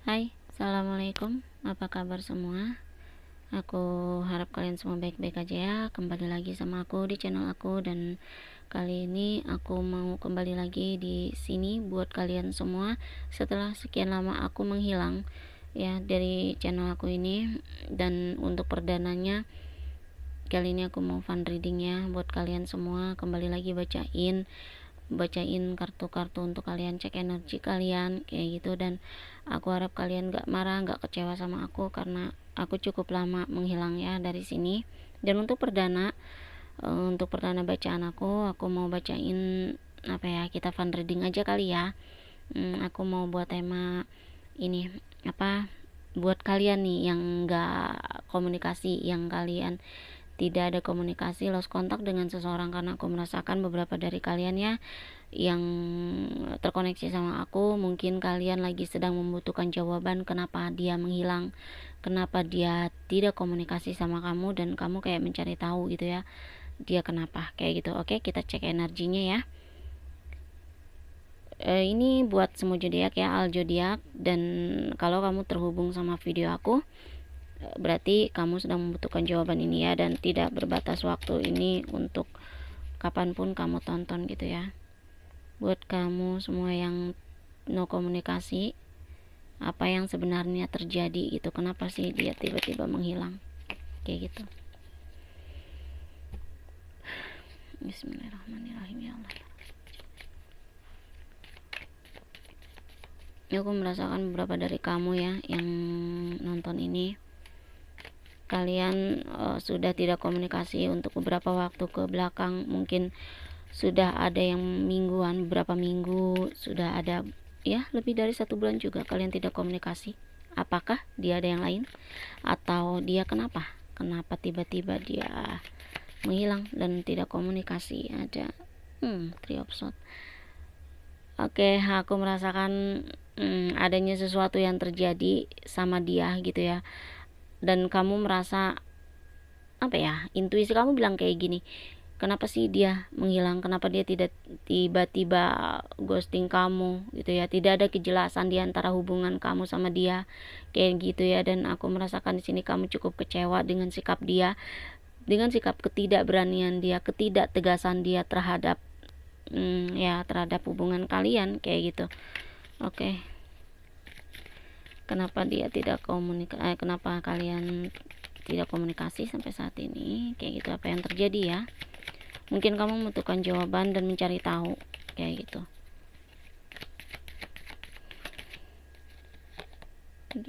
Hai, assalamualaikum, apa kabar semua? Aku harap kalian semua baik-baik aja ya. Kembali lagi sama aku di channel aku, dan kali ini aku mau kembali lagi di sini buat kalian semua setelah sekian lama aku menghilang ya dari channel aku ini. Dan untuk perdananya kali ini aku mau fun reading ya buat kalian semua. Kembali lagi bacain kartu-kartu untuk kalian cek energi kalian kayak gitu. Dan aku harap kalian gak marah, gak kecewa sama aku karena aku cukup lama menghilang ya dari sini. Dan untuk perdana bacaan aku mau bacain apa ya, kita fun reading aja kali ya. Aku mau buat tema ini apa, buat kalian nih yang gak komunikasi, yang kalian tidak ada komunikasi, lost kontak dengan seseorang, karena aku merasakan beberapa dari kalian ya yang terkoneksi sama aku, mungkin kalian lagi sedang membutuhkan jawaban kenapa dia menghilang, kenapa dia tidak komunikasi sama kamu, dan kamu kayak mencari tahu gitu ya, dia kenapa kayak gitu. Oke, kita cek energinya ya. Ini buat semua zodiak ya, al zodiak. Dan kalau kamu terhubung sama video aku, berarti kamu sedang membutuhkan jawaban ini ya, dan tidak berbatas waktu, ini untuk kapanpun kamu tonton gitu ya. Buat kamu semua yang no komunikasi, apa yang sebenarnya terjadi gitu, kenapa sih dia tiba-tiba menghilang kayak gitu. Bismillahirrahmanirrahim. Ya Allah, aku merasakan beberapa dari kamu ya yang nonton ini, kalian sudah tidak komunikasi untuk beberapa waktu ke belakang. Mungkin sudah ada yang mingguan, beberapa minggu, sudah ada ya lebih dari 1 bulan juga kalian tidak komunikasi. Apakah dia ada yang lain, atau dia kenapa tiba-tiba dia menghilang dan tidak komunikasi? Ada Three of Swords. Oke, aku merasakan adanya sesuatu yang terjadi sama dia gitu ya. Dan kamu merasa apa ya, intuisi kamu bilang kayak gini, kenapa sih dia menghilang, kenapa dia tidak tiba-tiba ghosting kamu gitu ya, tidak ada kejelasan di antara hubungan kamu sama dia kayak gitu ya. Dan aku merasakan di sini kamu cukup kecewa dengan sikap dia, dengan sikap ketidakberanian dia, ketidaktegasan dia terhadap terhadap hubungan kalian kayak gitu. Oke. Kenapa dia tidak kenapa kalian tidak komunikasi sampai saat ini kayak gitu, apa yang terjadi ya? Mungkin kamu membutuhkan jawaban dan mencari tahu kayak gitu.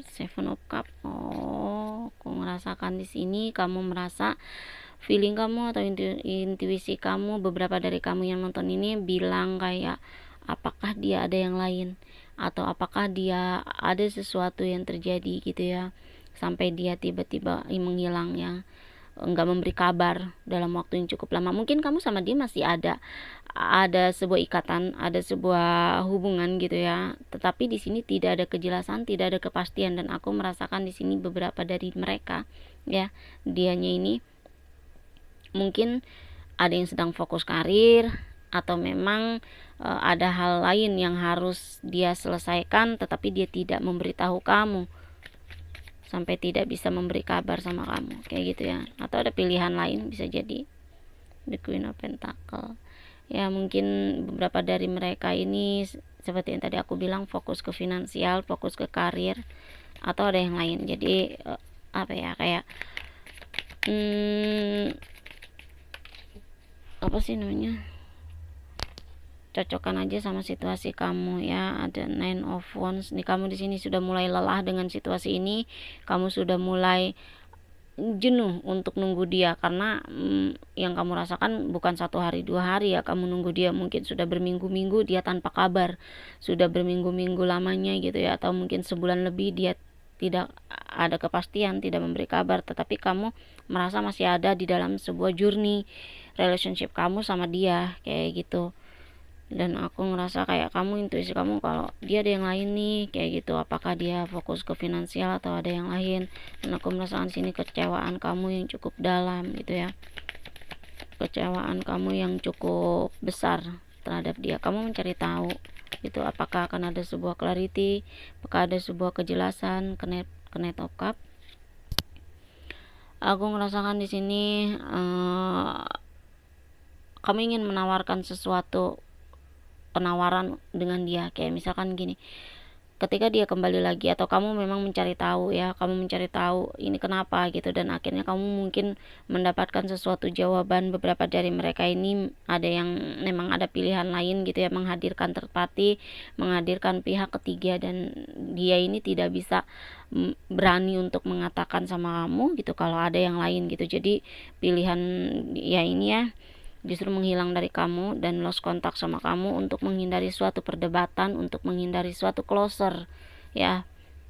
Seven of Cup. Oh, aku merasakan di sini kamu merasa feeling kamu atau intuisi kamu, beberapa dari kamu yang nonton ini bilang kayak, apakah dia ada yang lain, atau apakah dia ada sesuatu yang terjadi gitu ya, sampai dia tiba-tiba menghilang ya, enggak memberi kabar dalam waktu yang cukup lama. Mungkin kamu sama dia masih ada sebuah ikatan, ada sebuah hubungan gitu ya, tetapi di sini tidak ada kejelasan, tidak ada kepastian. Dan aku merasakan di sini beberapa dari mereka ya, dianya ini mungkin ada yang sedang fokus karir, atau memang ada hal lain yang harus dia selesaikan, tetapi dia tidak memberitahu kamu, sampai tidak bisa memberi kabar sama kamu kayak gitu ya. Atau ada pilihan lain, bisa jadi the Queen of Pentacle ya. Mungkin beberapa dari mereka ini seperti yang tadi aku bilang, fokus ke finansial, fokus ke karir, atau ada yang lain. Jadi apa ya, kayak apa sih namanya, cocokkan aja sama situasi kamu ya. Ada Nine of Wands nih, kamu di sini sudah mulai lelah dengan situasi ini, kamu sudah mulai jenuh untuk nunggu dia, karena yang kamu rasakan bukan 1 hari 2 hari ya, kamu nunggu dia mungkin sudah berminggu-minggu dia tanpa kabar, sudah berminggu-minggu lamanya gitu ya, atau mungkin sebulan lebih dia tidak ada kepastian, tidak memberi kabar, tetapi kamu merasa masih ada di dalam sebuah journey relationship kamu sama dia kayak gitu. Dan aku ngerasa kayak kamu, intuisi kamu kalau dia ada yang lain nih kayak gitu, apakah dia fokus ke finansial atau ada yang lain. Dan aku merasakan sini kecewaan kamu yang cukup dalam gitu ya, kecewaan kamu yang cukup besar terhadap dia. Kamu mencari tahu gitu. Apakah akan ada sebuah clarity, apakah ada sebuah kejelasan ke Knight of Cup. Aku ngerasakan di sini kamu ingin menawarkan sesuatu penawaran dengan dia, kayak misalkan gini, ketika dia kembali lagi atau kamu memang mencari tahu ya, kamu mencari tahu ini kenapa gitu, dan akhirnya kamu mungkin mendapatkan sesuatu jawaban. Beberapa dari mereka ini ada yang memang ada pilihan lain gitu ya, menghadirkan third party, menghadirkan pihak ketiga, dan dia ini tidak bisa berani untuk mengatakan sama kamu gitu kalau ada yang lain gitu. Jadi pilihan ya ini ya justru menghilang dari kamu dan lost kontak sama kamu untuk menghindari suatu perdebatan, untuk menghindari suatu closure ya,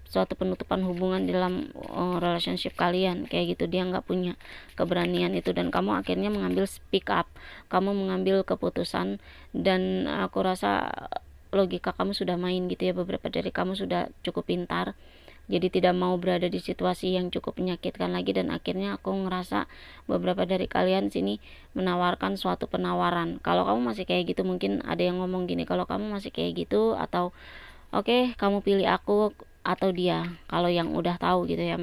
suatu penutupan hubungan dalam relationship kalian kayak gitu. Dia nggak punya keberanian itu, dan kamu akhirnya mengambil speak up, kamu mengambil keputusan. Dan aku rasa logika kamu sudah main gitu ya, beberapa dari kamu sudah cukup pintar, jadi tidak mau berada di situasi yang cukup menyakitkan lagi. Dan akhirnya aku ngerasa beberapa dari kalian sini menawarkan suatu penawaran. Kalau kamu masih kayak gitu, mungkin ada yang ngomong gini, kalau kamu masih kayak gitu, atau oke, kamu pilih aku atau dia, kalau yang udah tahu gitu ya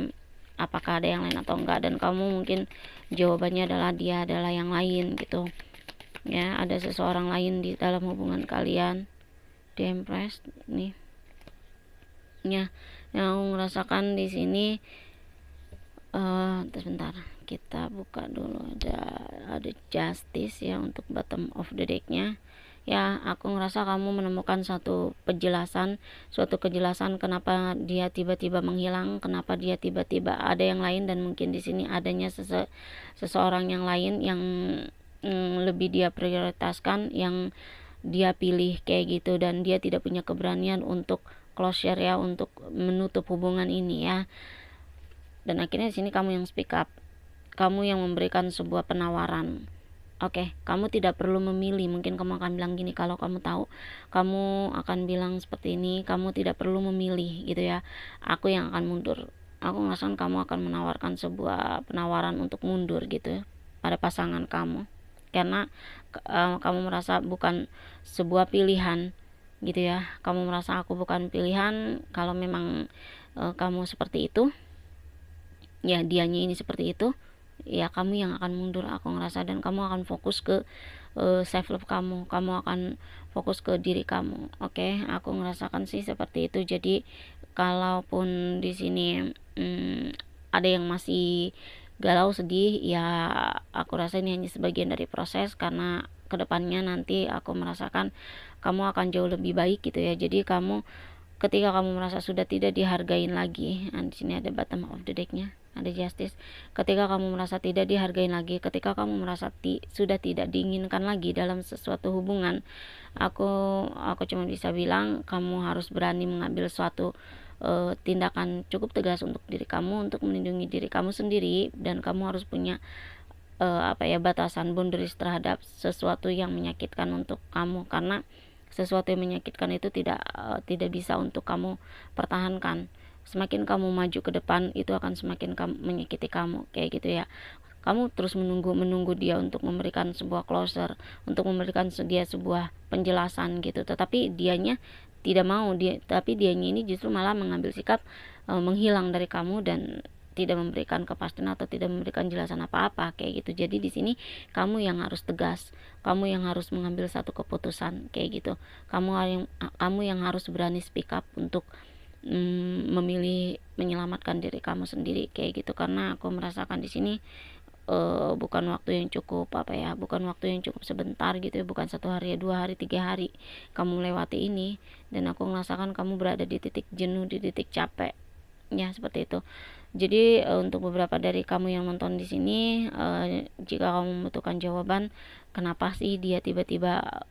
apakah ada yang lain atau enggak, dan kamu mungkin jawabannya adalah dia adalah yang lain gitu ya, ada seseorang lain di dalam hubungan kalian. The Empress nih ya, yang aku ngerasakan di sini. Sebentar, kita buka dulu, ada Justice ya untuk bottom of the decknya ya. Aku ngerasa kamu menemukan suatu kejelasan kenapa dia tiba-tiba menghilang, kenapa dia tiba-tiba ada yang lain, dan mungkin di sini adanya seseorang yang lain yang lebih dia prioritaskan, yang dia pilih kayak gitu, dan dia tidak punya keberanian untuk closure ya, untuk menutup hubungan ini ya. Dan akhirnya di sini kamu yang speak up, kamu yang memberikan sebuah penawaran. Oke, kamu tidak perlu memilih. Mungkin kamu akan bilang gini, kalau kamu tahu, kamu akan bilang seperti ini, kamu tidak perlu memilih gitu ya, aku yang akan mundur. Aku ngerasain kamu akan menawarkan sebuah penawaran untuk mundur gitu ya, pada pasangan kamu, karena kamu merasa bukan sebuah pilihan gitu ya. Kamu merasa aku bukan pilihan. Kalau memang kamu seperti itu ya, dianya ini seperti itu ya, kamu yang akan mundur aku ngerasa, dan kamu akan fokus ke self love kamu akan fokus ke diri kamu. Oke, aku ngerasakan sih seperti itu. Jadi kalaupun di sini ada yang masih galau, sedih ya, aku rasa ini hanya sebagian dari proses, karena kedepannya nanti aku merasakan kamu akan jauh lebih baik gitu ya. Jadi ketika kamu merasa sudah tidak dihargain lagi, di sini ada bottom of the decknya, ada Justice. Ketika kamu merasa tidak dihargain lagi, ketika kamu merasa sudah tidak diinginkan lagi dalam sesuatu hubungan, aku cuma bisa bilang kamu harus berani mengambil suatu tindakan cukup tegas untuk diri kamu, untuk melindungi diri kamu sendiri, dan kamu harus punya batasan, boundaries terhadap sesuatu yang menyakitkan untuk kamu, karena sesuatu yang menyakitkan itu tidak bisa untuk kamu pertahankan. Semakin kamu maju ke depan, itu akan semakin menyakiti kamu kayak gitu ya. Kamu terus menunggu dia untuk memberikan sebuah closure, untuk memberikan dia sebuah penjelasan gitu, tetapi dianya tidak mau, tapi dianya ini justru malah mengambil sikap menghilang dari kamu, dan tidak memberikan kepastian atau tidak memberikan jelasan apa-apa kayak gitu. Jadi di sini kamu yang harus tegas, kamu yang harus mengambil satu keputusan kayak gitu. Kamu yang harus berani speak up untuk memilih menyelamatkan diri kamu sendiri kayak gitu. Karena aku merasakan di sini bukan waktu yang cukup bukan waktu yang cukup sebentar gitu ya, bukan 1 hari, 2 hari, 3 hari kamu melewati ini, dan aku merasakan kamu berada di titik jenuh, di titik capek ya, seperti itu. Jadi untuk beberapa dari kamu yang nonton di sini, jika kamu membutuhkan jawaban kenapa sih dia tiba-tiba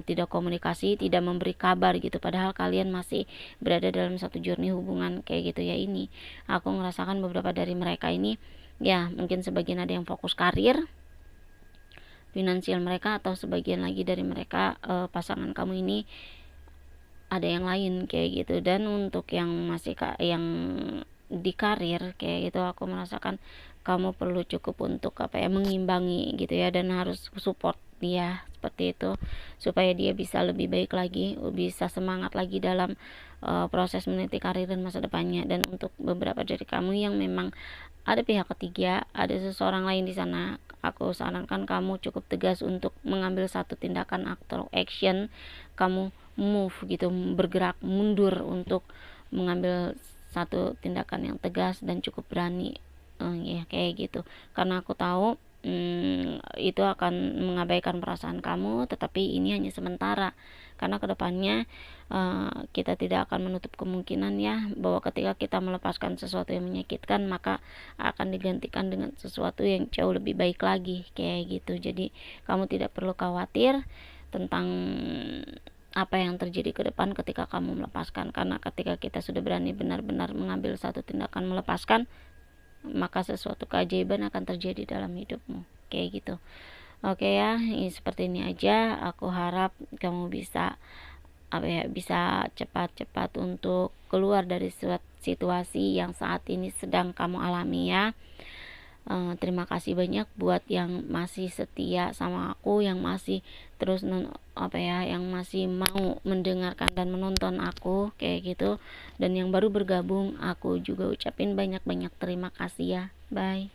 tidak komunikasi, tidak memberi kabar gitu, padahal kalian masih berada dalam satu journey hubungan kayak gitu ya, ini aku ngerasakan beberapa dari mereka ini ya, mungkin sebagian ada yang fokus karir, finansial mereka, atau sebagian lagi dari mereka pasangan kamu ini ada yang lain kayak gitu. Dan untuk yang masih yang di karir kayak gitu, aku merasakan kamu perlu cukup untuk mengimbangi gitu ya, dan harus support dia seperti itu, supaya dia bisa lebih baik lagi, bisa semangat lagi dalam proses meniti karir dan masa depannya. Dan untuk beberapa dari kamu yang memang ada pihak ketiga, ada seseorang lain di sana, aku sarankan kamu cukup tegas untuk mengambil satu tindakan atau action. Kamu move gitu, bergerak mundur untuk mengambil satu tindakan yang tegas dan cukup berani, ya kayak gitu. Karena aku tahu itu akan mengabaikan perasaan kamu, tetapi ini hanya sementara, karena kedepannya kita tidak akan menutup kemungkinan ya, bahwa ketika kita melepaskan sesuatu yang menyakitkan, maka akan digantikan dengan sesuatu yang jauh lebih baik lagi, kayak gitu. Jadi kamu tidak perlu khawatir tentang apa yang terjadi ke depan ketika kamu melepaskan, karena ketika kita sudah berani benar-benar mengambil satu tindakan melepaskan, maka sesuatu keajaiban akan terjadi dalam hidupmu, kayak gitu. Oke ya, ini seperti ini aja. Aku harap kamu bisa bisa cepat-cepat untuk keluar dari situasi yang saat ini sedang kamu alami ya. Terima kasih banyak buat yang masih setia sama aku, yang masih terus yang masih mau mendengarkan dan menonton aku, kayak gitu. Dan yang baru bergabung, aku juga ucapin banyak-banyak terima kasih ya. Bye.